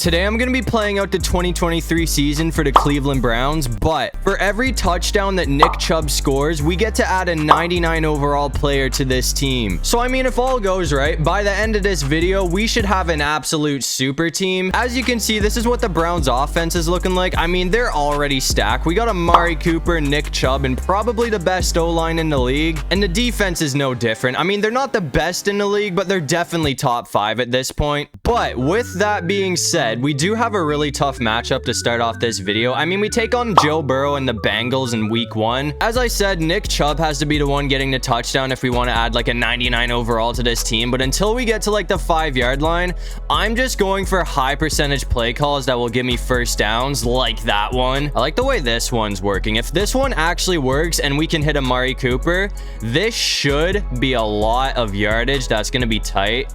today I'm going to be playing out the 2023 season for the Cleveland Browns, but for every touchdown that Nick Chubb scores, we get to add a 99 overall player to this team. So I mean, if all goes right, by the end of this video, we should have an absolute super team. As you can see, this is what the Browns offense is looking like. I mean, they're already stacked. We got Amari Cooper, Nick Chubb, and probably the best O-line in the league. And the defense is no different. I mean, they're not the best in the league, but they're definitely top 5 at this point. But with that being said, we do have a really tough matchup to start off this video. I mean, we take on Joe Burrow and the Bengals in week 1. As I said, Nick Chubb has to be the one getting the touchdown if we want to add like a 99 overall to this team. But until we get to like the 5-yard line, I'm just going for high percentage play calls that will give me first downs like that one. I like the way this one's working. If this one actually works and we can hit Amari Cooper, this should be a lot of yardage. That's going to be tight.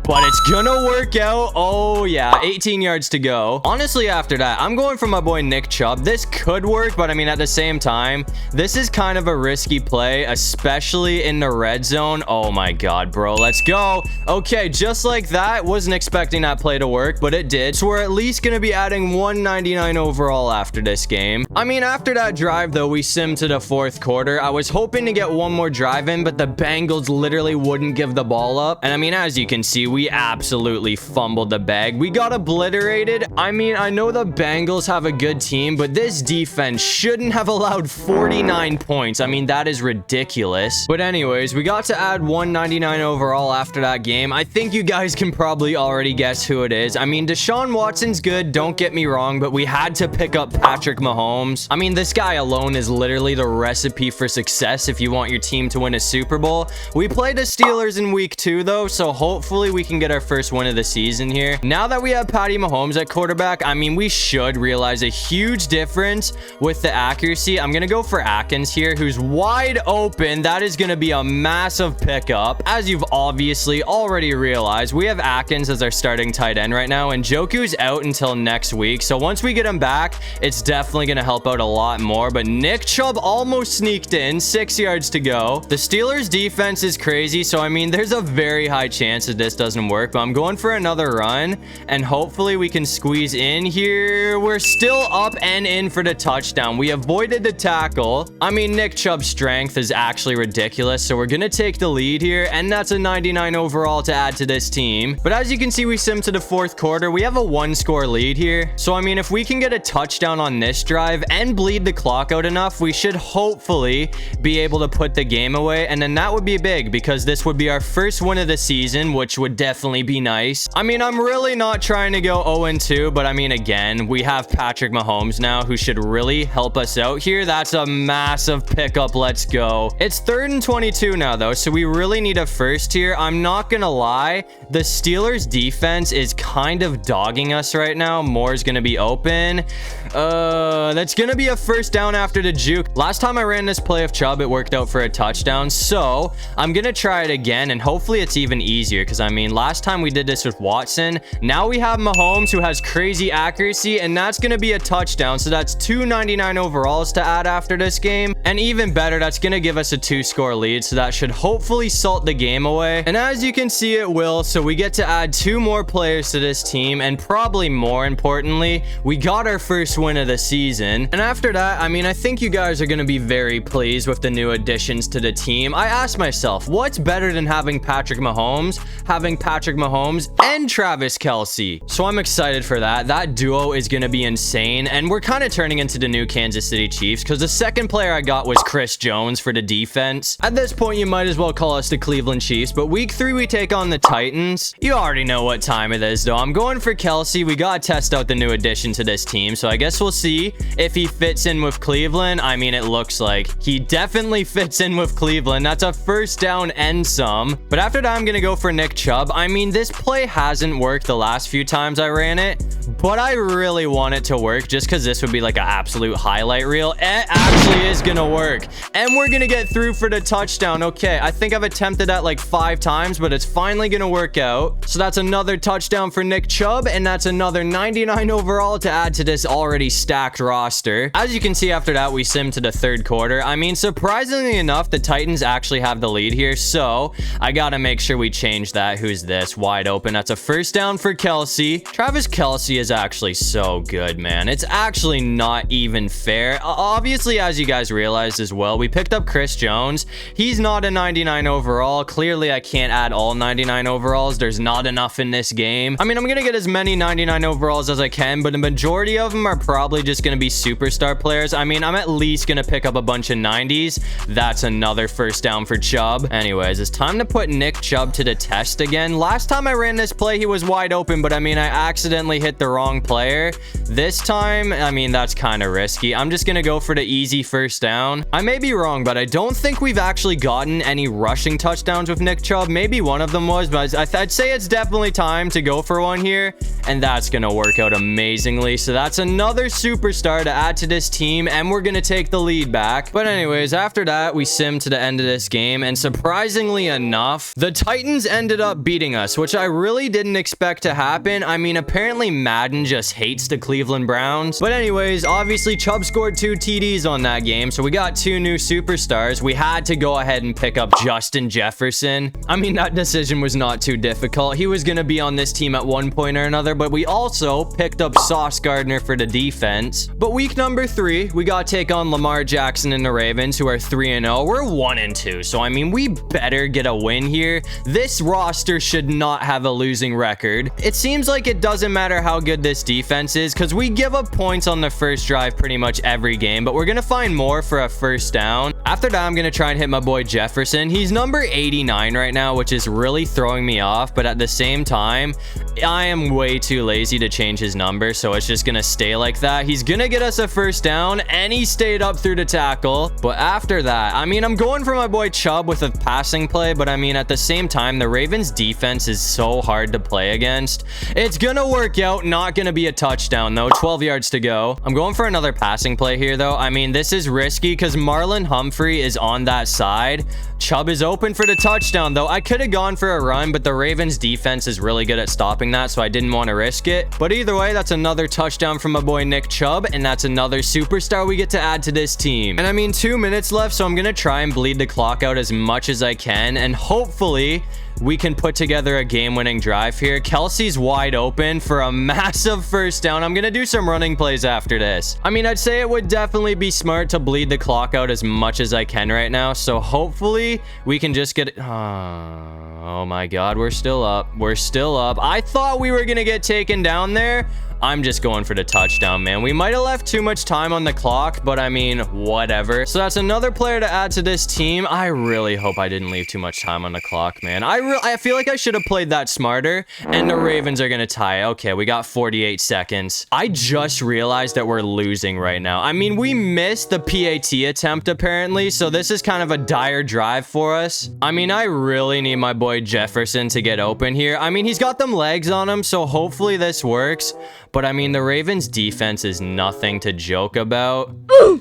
But it's gonna work out. Oh yeah, 18 yards to go. Honestly, after that, I'm going for my boy Nick Chubb. This could work, but I mean, at the same time, this is kind of a risky play, especially in the red zone. Oh my god, bro, let's go. Okay, just like that. Wasn't expecting that play to work, but it did. So we're at least gonna be adding 199 overall after this game. I mean, after that drive though, we simmed to the 4th quarter. I was hoping to get one more drive in, but the Bengals literally wouldn't give the ball up. And I mean, as you can see, we absolutely fumbled the bag. We got obliterated. I mean, I know the Bengals have a good team, but this defense shouldn't have allowed 49 points. I mean, that is ridiculous. But anyways, we got to add 199 overall after that game. I think you guys can probably already guess who it is. I mean, Deshaun Watson's good, don't get me wrong, but we had to pick up Patrick Mahomes. I mean, this guy alone is literally the recipe for success if you want your team to win a Super Bowl. We played the Steelers in week 2 though, so hopefully we can get our first win of the season here. Now that we have Patty Mahomes at quarterback, I mean, we should realize a huge difference with the accuracy. I'm gonna go for Atkins here, who's wide open. That is gonna be a massive pickup. As you've obviously already realized, we have Atkins as our starting tight end right now, and Joku's out until next week. So once we get him back, it's definitely gonna help out a lot more. But Nick Chubb almost sneaked in, 6 yards to go. The Steelers defense is crazy, so I mean, there's a very high chance that this doesn't work, but I'm going for another run and hopefully we can squeeze in here. We're still up and in for the touchdown. We avoided the tackle. I mean, Nick Chubb's strength is actually ridiculous, so we're gonna take the lead here, and that's a 99 overall to add to this team. But as you can see, we sim to the 4th quarter. We have a 1-score lead here, so I mean, if we can get a touchdown on this drive and bleed the clock out enough, we should hopefully be able to put the game away, and then that would be big because this would be our first win of the season, which would definitely be nice. I mean, I'm really not trying to go 0-2, but I mean, again, we have Patrick Mahomes now who should really help us out here. That's a massive pickup. Let's go. It's 3rd and 22 now though, so we really need a first here. I'm not gonna lie, the Steelers defense is kind of dogging us right now. Moore's gonna be open. That's gonna be a first down after the juke. Last time I ran this play of Chubb, it worked out for a touchdown, so I'm gonna try it again, and hopefully it's even easier because I mean, last time we did this with Watson. Now we have Mahomes, who has crazy accuracy, and that's gonna be a touchdown. So that's 299 overalls to add after this game, and even better, that's gonna give us a 2-score lead, so that should hopefully salt the game away. And as you can see, it will. So we get to add 2 more players to this team, and probably more importantly, we got our first win of the season. And after that, I mean, I think you guys are gonna be very pleased with the new additions to the team. I asked myself, what's better than having Patrick Mahomes, and Travis Kelce? So I'm excited for that. That duo is gonna be insane, and we're kind of turning into the new Kansas City Chiefs because the second player I got was Chris Jones for the defense. At this point, you might as well call us the Cleveland Chiefs, but week 3 we take on the Titans. You already know what time it is though. I'm going for Kelce. We gotta test out the new addition to this team, so I guess we'll see if he fits in with Cleveland. I mean, it looks like he definitely fits in with Cleveland. That's a first down and some. But after that, I'm gonna go for Nick Chubb. I mean, this play hasn't worked the last few times I ran it, but I really want it to work just because this would be like an absolute highlight reel. It actually is gonna work, and we're gonna get through for the touchdown. Okay, I think I've attempted that like 5 times, but it's finally gonna work out. So that's another touchdown for Nick Chubb, and that's another 99 overall to add to this already stacked roster. As you can see, after that, we sim to the 3rd quarter. I mean, surprisingly enough, the Titans actually have the lead here, so I gotta make sure we change that. Who's is this? Wide open. That's a first down for Kelsey. Travis Kelsey is actually so good, man. It's actually not even fair. Obviously, as you guys realized as well, we picked up Chris Jones. He's not a 99 overall. Clearly, I can't add all 99 overalls. There's not enough in this game. I mean, I'm going to get as many 99 overalls as I can, but the majority of them are probably just going to be superstar players. I mean, I'm at least going to pick up a bunch of 90s. That's another first down for Chubb. Anyways, it's time to put Nick Chubb to the test again. Last time I ran this play, he was wide open, but I mean, I accidentally hit the wrong player. This time, I mean, that's kind of risky. I'm just going to go for the easy first down. I may be wrong, but I don't think we've actually gotten any rushing touchdowns with Nick Chubb. Maybe one of them was, but I'd say it's definitely time to go for one here, and that's going to work out amazingly. So that's another superstar to add to this team, and we're going to take the lead back. But anyways, after that, we sim to the end of this game, and surprisingly enough, the Titans ended up beating us, which I really didn't expect to happen. I mean, apparently Madden just hates the Cleveland Browns. But anyways, obviously Chubb scored 2 TDs on that game, so we got 2 new superstars. We had to go ahead and pick up Justin Jefferson. I mean, that decision was not too difficult. He was going to be on this team at one point or another, but we also picked up Sauce Gardner for the defense. But week number 3, we got to take on Lamar Jackson and the Ravens, who are 3-0. We're 1-2, so I mean, we better get a win here. This roster should not have a losing record. It seems like it doesn't matter how good this defense is, because we give up points on the first drive pretty much every game, but we're going to find more for a first down. After that, I'm going to try and hit my boy Jefferson. He's number 89 right now, which is really throwing me off, but at the same time, I am way too lazy to change his number, so it's just going to stay like that. He's going to get us a first down, and he stayed up through the tackle. But after that, I mean, I'm going for my boy Chubb with a passing play, but I mean, at the same time, the Ravens defense is so hard to play against. It's going to work out. Not going to be a touchdown, though. 12 yards to go. I'm going for another passing play here, though. I mean, this is risky because Marlon Humphrey is on that side. Chubb is open for the touchdown, though. I could have gone for a run, but the Ravens defense is really good at stopping that, so I didn't want to risk it. But either way, that's another touchdown from my boy Nick Chubb, and that's another superstar we get to add to this team. And I mean, 2 minutes left, so I'm going to try and bleed the clock out as much as I can, and hopefully we can put together a game-winning drive here. Kelsey's wide open for a massive first down. I'm going to do some running plays after this. I mean, I'd say it would definitely be smart to bleed the clock out as much as I can right now. So hopefully we can just get it. Oh my God, we're still up. We're still up. I thought we were going to get taken down there. I'm just going for the touchdown, man. We might have left too much time on the clock, but I mean, whatever. So that's another player to add to this team. I really hope I didn't leave too much time on the clock, man. I feel like I should have played that smarter, and the Ravens are going to tie. Okay, we got 48 seconds. I just realized that we're losing right now. I mean, we missed the PAT attempt, apparently, so this is kind of a dire drive for us. I mean, I really need my boy Jefferson to get open here. I mean, he's got them legs on him, so hopefully this works. But I mean, the Ravens defense is nothing to joke about.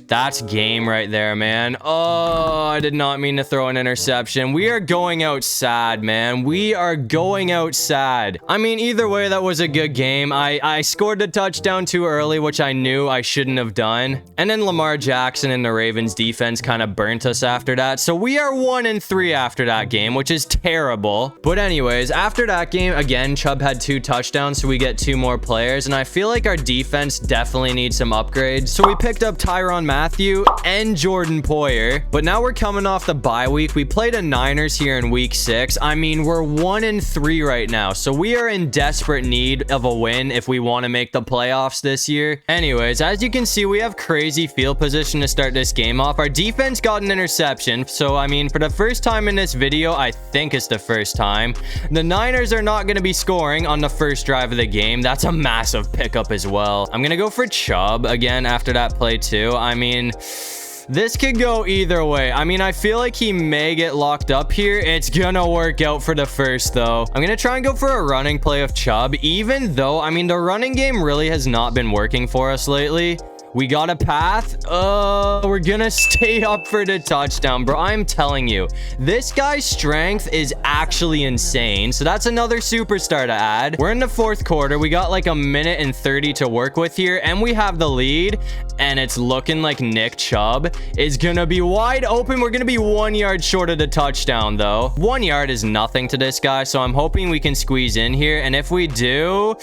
That's game right there, man. Oh, I did not mean to throw an interception. We are going out sad, man. We are going out sad. I mean, either way, that was a good game. I scored the touchdown too early, which I knew I shouldn't have done. And then Lamar Jackson and the Ravens defense kind of burnt us after that. So we are 1-3 after that game, which is terrible. But anyways, after that game, again, Chubb had 2 touchdowns, so we get 2 more players. And I feel like our defense definitely needs some upgrades. So we picked up Tyrann Mathieu and Jordan Poyer. But now we're coming off the bye week. We played a Niners here in week 6. I mean, we're 1-3 right now. So we are in desperate need of a win if we want to make the playoffs this year. Anyways, as you can see, we have crazy field position to start this game off. Our defense got an interception. So, I mean, for the first time in this video, I think it's the first time, the Niners are not going to be scoring on the first drive of the game. That's a massive pickup as well. I'm gonna go for Chubb again after that play too. I mean, this could go either way. I mean, I feel like he may get locked up here. It's gonna work out for the first, though. I'm gonna try and go for a running play of Chubb, even though, I mean, the running game really has not been working for us lately. We got a path. We're gonna stay up for the touchdown, bro. I'm telling you, this guy's strength is actually insane. So that's another superstar to add. We're in the fourth quarter. We got like a minute and 30 to work with here, and we have the lead, and it's looking like Nick Chubb is gonna be wide open. We're gonna be 1 yard short of the touchdown, though. 1 yard is nothing to this guy, so I'm hoping we can squeeze in here, and if we do,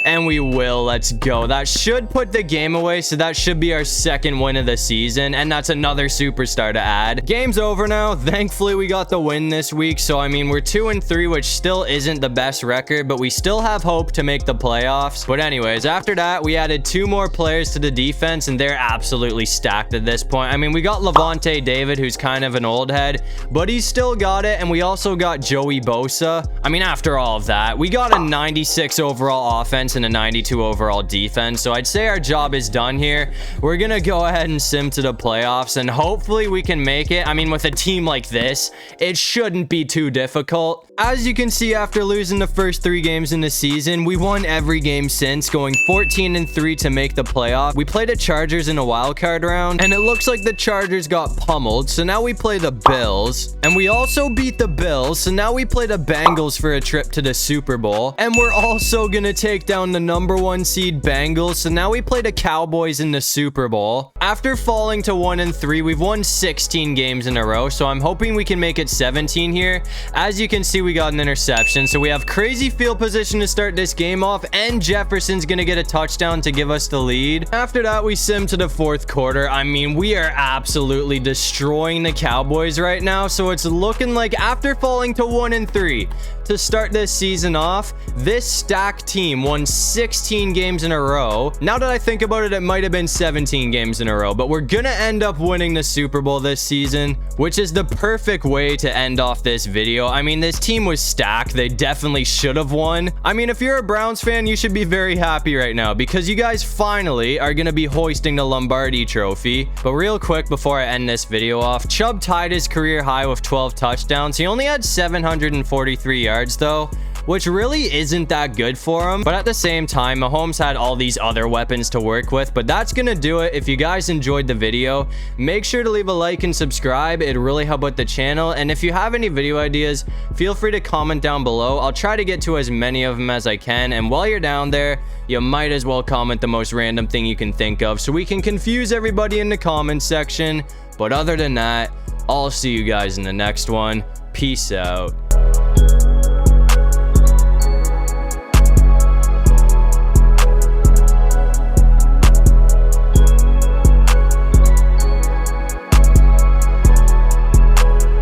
and we will, let's go. That should put the game away, so that should be our second win of the season, and that's another superstar to add. Game's over now. Thankfully, we got the win this week, so I mean, we're 2-3, which still isn't the best record, but we still have hope to make the playoffs. But anyways, after that, we added 2 more players to the defense, and they're absolutely stacked at this point. I mean, we got Levante David, who's kind of an old head, but he's still got it, and we also got Joey Bosa. I mean, after all of that, we got a 96 overall offense and a 92 overall defense, so I'd say our job is done here. We're gonna go ahead and sim to the playoffs, and hopefully we can make it. I mean, with a team like this, it shouldn't be too difficult. As you can see, after losing the first 3 games in the season, we won every game since, going 14-3 to make the playoff. We played the Chargers in a wild card round, and it looks like the Chargers got pummeled, so now we play the Bills, and we also beat the Bills, so now we play the Bengals for a trip to the Super Bowl, and we're also gonna take down the #1 seed Bengals, so now we play the Cowboys in the Super Bowl. After falling to 1-3, we've won 16 games in a row, so I'm hoping we can make it 17 here. As you can see, we got an interception, so we have crazy field position to start this game off, and Jefferson's gonna get a touchdown to give us the lead. After that, we sim to the fourth quarter. I mean, we are absolutely destroying the Cowboys right now, so it's looking like after falling to 1-3 to start this season off, this stacked team won 16 games in a row. Now that I think about it, it might have been 17 games in a row, but we're gonna end up winning the Super Bowl this season, which is the perfect way to end off this video. I mean, this team was stacked. They definitely should have won. I mean, if you're a Browns fan, you should be very happy right now because you guys finally are gonna be hoisting the Lombardi trophy. But real quick before I end this video off, Chubb tied his career high with 12 touchdowns. He only had 743 yards though, which really isn't that good for him. But at the same time, Mahomes had all these other weapons to work with. But that's gonna do it. If you guys enjoyed the video, make sure to leave a like and subscribe. It'd really help out the channel. And if you have any video ideas, feel free to comment down below. I'll try to get to as many of them as I can. And while you're down there, you might as well comment the most random thing you can think of so we can confuse everybody in the comment section. But other than that, I'll see you guys in the next one. Peace out.